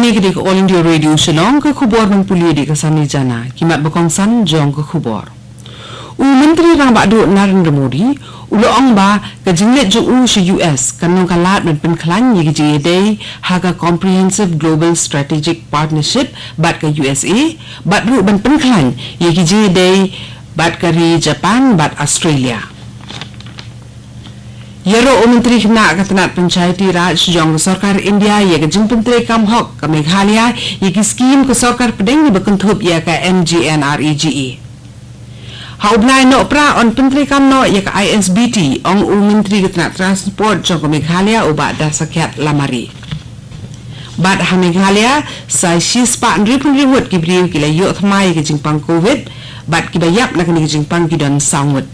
Kani ke All India Radio Shillong ke khubor ng puli di kasani jana kimat bakongsan jong ke khubor. Menteri rang badu Narendra Modi uloong ba ke jinglet jo si US kanong kalat men penklan yi ge day haga comprehensive global strategic partnership bat ke USA bat ru ben penklan yi ge day bat kari Japan bat Australia. Yero Menteri Kena Katanat Panchayati Raj Jong Sarkar India ye ke jing Menteri Kam Hok ke Meghalaya ye ke skim ke Sarkar Pedeng bekentup ye ke MGNREGE. Haubnai no pra on Menteri Kam no ye ke ISBT ong Menteri Katanat Transport Jong ke Meghalaya ubat dasakyat lamari. Bat ha Meghalaya sai sispa nripun ki briu ki la yo thmai ke jing pang COVID bat ki bayap na ke jing pang ki don sangwut.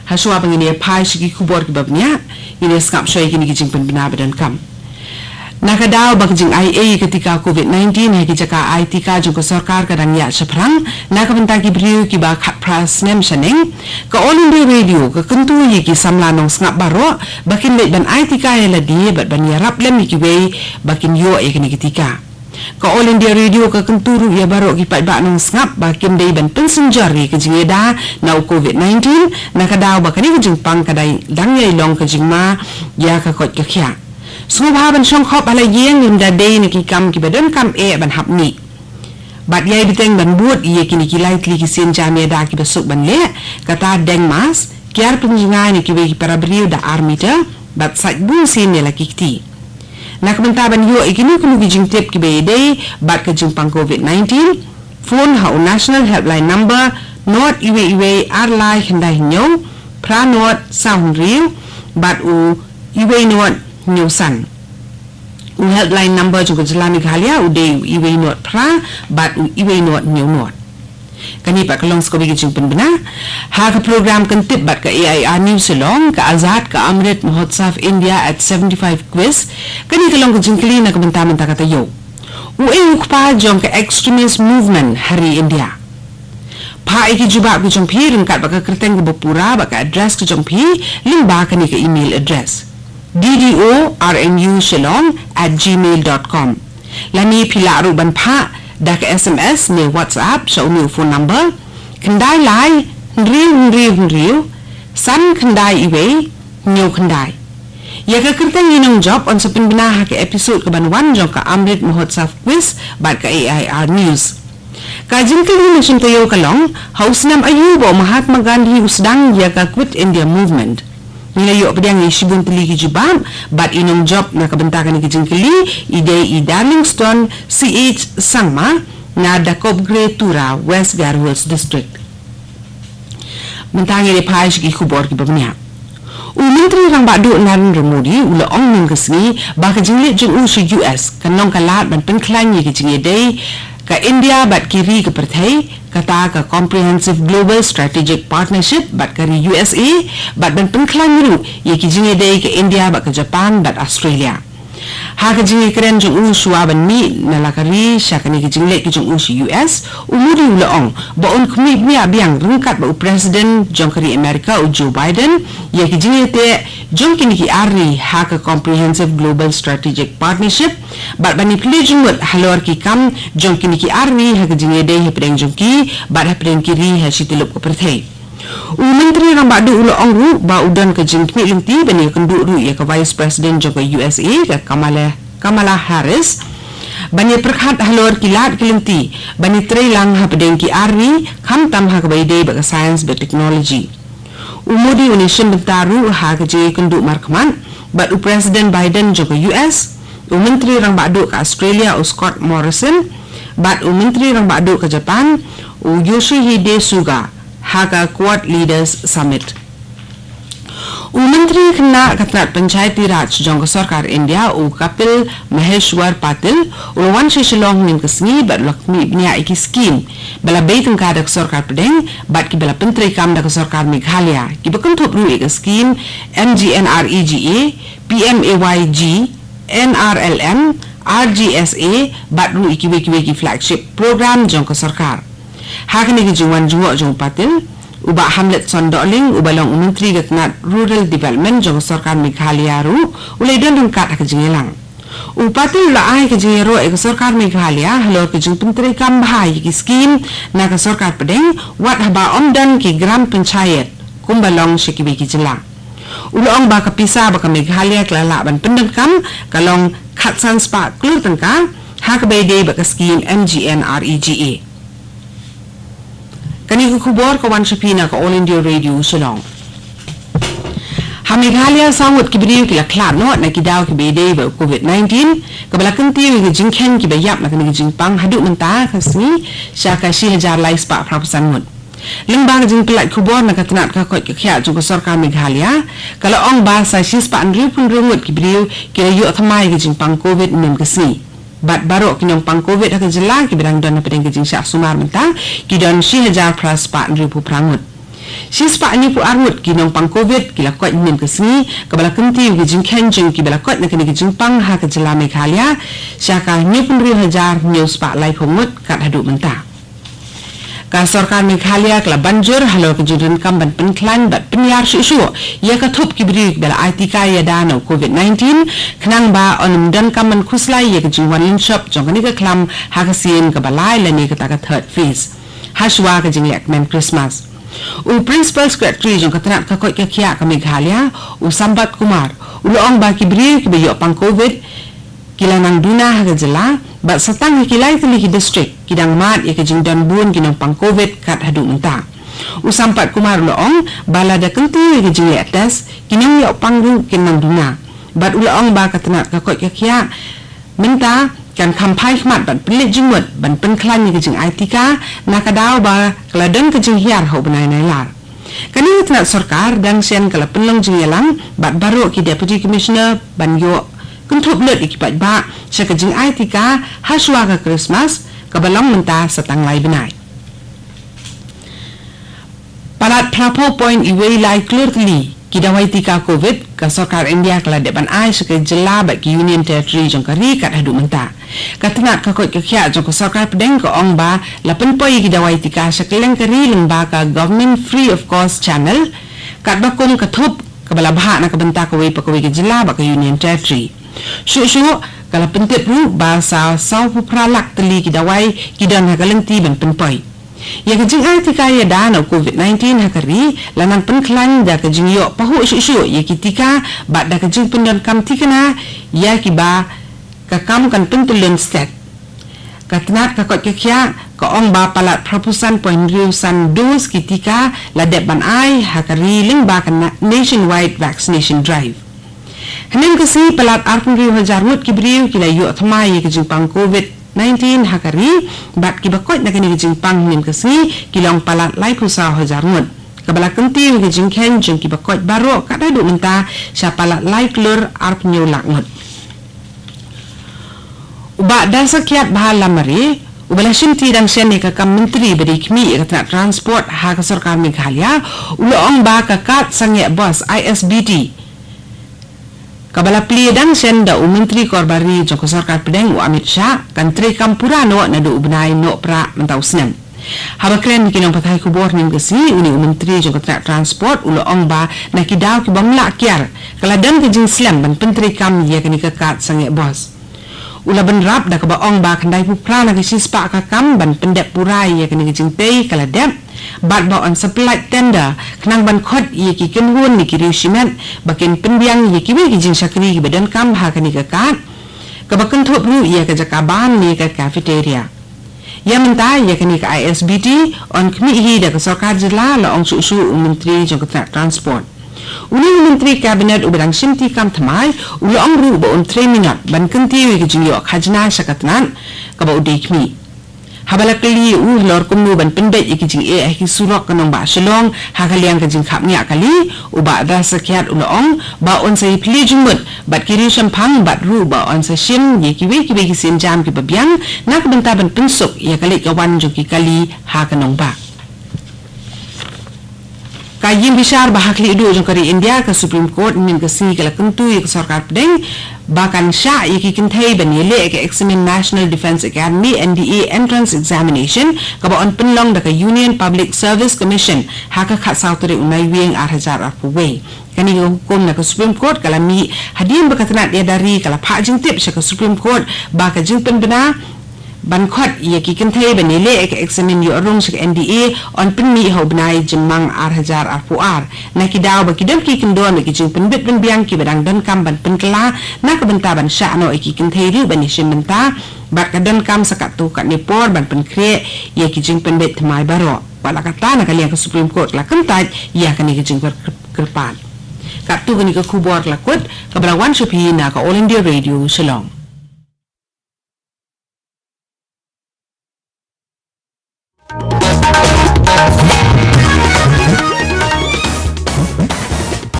Haswa pangini pai sigi kubor ki babnya ini skap shoy kini kijing penbina badan kam nakadaw bagjing IA ketika COVID-19 heki jaka IT ka jung sarkar kadang ya seprang nakabenta ki briu ki ba khat pras nem shaning ka All India Radio ka kentu yi ki samla nong skap baro bakin le ban IT ka ya ladi bat ban ya rap lem ki we bakin yo e kini ketika ka All India Radio ka kenturu ya baro ki pat ba nong skap bakin dei ban pensenjari ke jingeda na COVID-19 nakadaw bakani ke jingpang kadai dangyai long ke jingma ya ka kot ke khya subha ban song khop ala yeng lim da dei ni ki kam ki badan kam e ban hap ni bat yai biteng ban buat ye kini ki lightly ki sen jamia da ki besuk ban le kata deng mas kiar penjingai ni ki we ki para brio da armita bat saj bun sin ne la ki ti nak bentaban yo ikini kunu kijing tip ki bede bat ke jingpang COVID-19 phone hau national helpline number not iwe arlai hendai nyo pra not sound real bat u iwe not nyosan u helpline number juga jalani khalia u de iwe not pra bat u iwe not nyo not kani pak long sko bigi jingpen bena ha ka program kan tip bat ka AIR News Shillong ka Azad ka Amrit Mahotsav India at 75 quiz kani ka long ka jingkli na kabentaman ta kata yo u ukpa jong ka extremist movement hari India pa iki juba ki jong phi ring kat baka kerteng ko bapura baka address ki jong phi ling ba kani ka email address ddornushillong@gmail.com lani philaru ban pha dak SMS ni WhatsApp sa umi phone number kendai lai riu san kendai iwe new kendai ya ka kerteng inong job on sa pinbina ha ka episode ka banwan jong ka Amrit Mahotsav quiz bat ka AIR News ka jingkali na sintayo kalong hausnam ayubo Mahatma Gandhi usdang ya ka Quit India Movement nilayo pedang isibun peligi jubam bat inong job na kabentakan ni kijingkili ide Darlingston CH Sangma na Dakob Tura West Garhwals District mentangi de paish ki khubor ki babnya Menteri rang badu Narendra Modi uloong ning kesni ba kijingli jung si US kanong kalat ban penklan yi kijingi day ka India bat kiri ke perthai kata ka comprehensive global strategic partnership bat kari USA bat ban penklan ru ye ki jinge dei ke India bat ke Japan bat Australia ha ka jinge kren jung suwa ban ni nalakari syakani ki jingle ki jung si US umuri uloong ba on khmi mi abiang rungkat ba president jong kari America u Joe Biden ye ki jinge te jong kini ki ari ha ka comprehensive global strategic partnership bat bani plijung wat halor ki kam jong kini ki ari ha ka jinge dei he pedeng jong ki bat ha pedeng kiri ha sitilup ko perthai Menteri rang badu uloong ru ba udan ke jingkni lingti bani kendu ru ya ka vice president jong ka USA ka Kamala Harris bani perkhat halor kilat kilingti bani trailang ha pedeng ki ari kham tam ha ka baide ba ka science ba technology umudi unishin bentaru ha ka je kendu markman bat u president Biden jong ka US menteri rang badu ka Australia Scott Morrison bat menteri rang badu ka Japan Yoshihide Suga Haga Quad Leaders Summit. Menteri Kena Katanat Panchayati Raj jong ka Sarkar India Kapil Maheshwar Patil ulawan si Shillong ning kesni bat lakmi bnia iki skim bala bait ka dak Sarkar Pedeng bat ki bala pentri kam dak Sarkar Meghalaya ki bekentup ru ik skim MGNREGA PMAYG NRLM RGSA bat ru iki weki flagship program jong ka Sarkar hakni ki jungwan jong Patil uba Hamlet Sondoling ubalong Menteri Katanat Rural Development jong Sarkar Meghalaya ru ulai don kat ka jingelang Upatil la ai ke jero ek sarkar Meghalaya halor ke jing penteri kam bahai ki skim na ke sarkar Pedeng wat haba omdan ki gram panchayat kumbalong shikibi ki jela. Ulong ba ka pisa ba ka Meghalaya klala ban pendem kam kalong khatsan spa klur tangka ha ka bede ba ka skim MGNREGA. Kani ku khubor ka wan shapina ka All India Radio Shillong. Meghalaya sangut kibiriu kila klan no na kidaw kibede ba COVID-19 kabala kentiu ki jingken ki bayap na kani jingpang haduk menta Khasi syaka 1000 lai spa prapusan mut lembang jing pelat kubor na katanat ka kot kya jung sarkar Meghalaya kala ong ba sa sispa andri pun rungut kibiriu kila yu thamai ki jingpang COVID nim Khasi bat barok kinyong pang COVID ka jela ki birang don na pedeng ki jing syak sumar menta ki don 1000 plus spa andri pu prangut Sispa ni pu armut kinong pang COVID kila kot nim Khasi kabala kenti ki jingken jing ki bala kot na kini ki jingpang ha ka jela Meghalaya syaka ni pun 1000 new spa lai phomut kat hadu menta ka sarkar Meghalaya kala banjur halo ke judun kam ban penklan bat penyar shu ya ka thup ki bri bala IT ka ya dano COVID-19 khnang ba onum dan kam man khuslai ya ke jingwan lin shop jong ni ka klam ha ka sien ka balai la ni ka ta ka third phase hashwa ka jinglek men Christmas U Principal Secretary jong katanat ka kot kya ka Meghalaya u Sambat Kumar uloong ba kibri ki bayo pang COVID kila nang duna ha jela ba satang kilai tili ki district kidang mat ya ke jingdan bun kinong pang COVID kat hadu menta u Sambat Kumar uloong bala da kenti ki jingle atas kinang yo pangru kinang duna bat uloong ba katanat ka kot kya menta kan kampai khmat ban pelit jingmut ban penklan ni kejing ITK nakadaw ba kaladan kejing hiar ho benai nai lar kani tna sarkar dan sen kala penlong jing yalang bat baru ki deputy commissioner ban yo kuntup lut ikipat ba sa kejing ITK haswa ka Christmas kabalong menta satang lai benai palat prapo point iwei lai clearly kidawai tika COVID ka sarkar India kala depan ai sekai jela ba ki union territory jong kari kat hadu menta katanat ka kot kya jong sarkar Pedeng ko ong ba lapen poi kidawai tika sekeleng kari lengba ka government free of cost channel kat ba kum kathup kabala bha na ka benta ko wei pa ko wei jela ba ka union territory shu kala pentip ru ba sa sau pu pralak teli kidawai kidan ha kalenti ban penpoi ya kejing ITK ya dano COVID-19 hakari lanang penklan da kejing yo pahu shu ya kitika bat da kejing pendon kam tikana ya kiba ka kam kan pentulun stat katnat ka kot kya ka ong ba palat propusan point riusan dos kitika la depan ai hakari ling ba kan nationwide vaccination drive hanin kasi palat arpun riu hajar mut kibriu kila yo thamai ya kejing pang COVID-19 hakari bat ki bakot na kini jing pang nim Khasi kilong palat lai pusa hajar mut kabala kenti ki jing ken jing ki bakot baro kada du menta sya palat lai klur arp nyu lakmut uba dasa kiat bahal lamari ubala shimti dang sen ka kam menteri beri kmi ka transport ha ka sarkar Meghalaya uloong ba ka kat sangye bos ISBT kabala pli dang sen da menteri korbari jong sarkar Pedeng Amit Shah kantri kampurano na do ubnai no pra mentau snem habakren kinong pathai kubor nim Khasi uni menteri jong transport uloong ba na kidaw ki bangla kyar kala dan ki jing slam ban penteri kam ye kani ka kat sange bos ula ban rap da ka baong ba kandai pu pra na ki sispa ka kam ban pendep purai ye kani ki jing tei kala dep bat ba on supply tender knang ban khot ye ki kenhun ni ki rishimet bakin pendiang ye ki ki jing sakri ki badan kam ha kani ka kat ka bakan thop ru ye ka jakaban ni ka cafeteria ya menta ye kani ka ISBT on kmi hi da ka sarkar jila la ong su menteri jong transport uni menteri kabinet ubang simti kam thamai ulo ong ru ba on 3 minute ban kenti ki jing yo khajna sakatnan ka ba udai kmi habala kali lor kumnu ban pendek iki jing ki surok kanong ba SHILLONG hakaliang ka jing khapnya kali uba da sakyat uloong ba on sai pli jumut bat kiri sampang bat ru ba on sa shim ye ki we ki sin jam ki babyang nak benta ban pensuk ya kali kawan jo ki kali ha kanong ba Kayim bishar bahakli idu jong kari India ke Supreme Court nin ke si kala kentu ke sarkar pedeng bahkan sya iki kintai banile ke examin National Defence Academy NDA entrance examination ka ba on penlong da ka Union Public Service Commission haka khat sautore unai wing 8,000 arpuwe kani hukum na ke Supreme Court kala mi hadim bakatanat dia dari kala pha jingtip sya ke Supreme Court ba ka jingpen bena ban khot ye ki kintai banile ek examin yo rong sik NDA on pinmi ho bnai jemang 8,000 arpuar na ki daw ba ki dam ki kindon ki jing penbit ben biang ki badang dan kam ban penkla na ka benta ban sha no ki kintai ri ban sim benta bat ka dan kam sakat tu kat nepor ban penkre ye ki jing penbit thmai baro wala kata na kalian ke Supreme Court la kentaj ya kani ki jing kerpan kat tu kani ke kubor lakut ka brawan supi na ka All India Radio Shillong.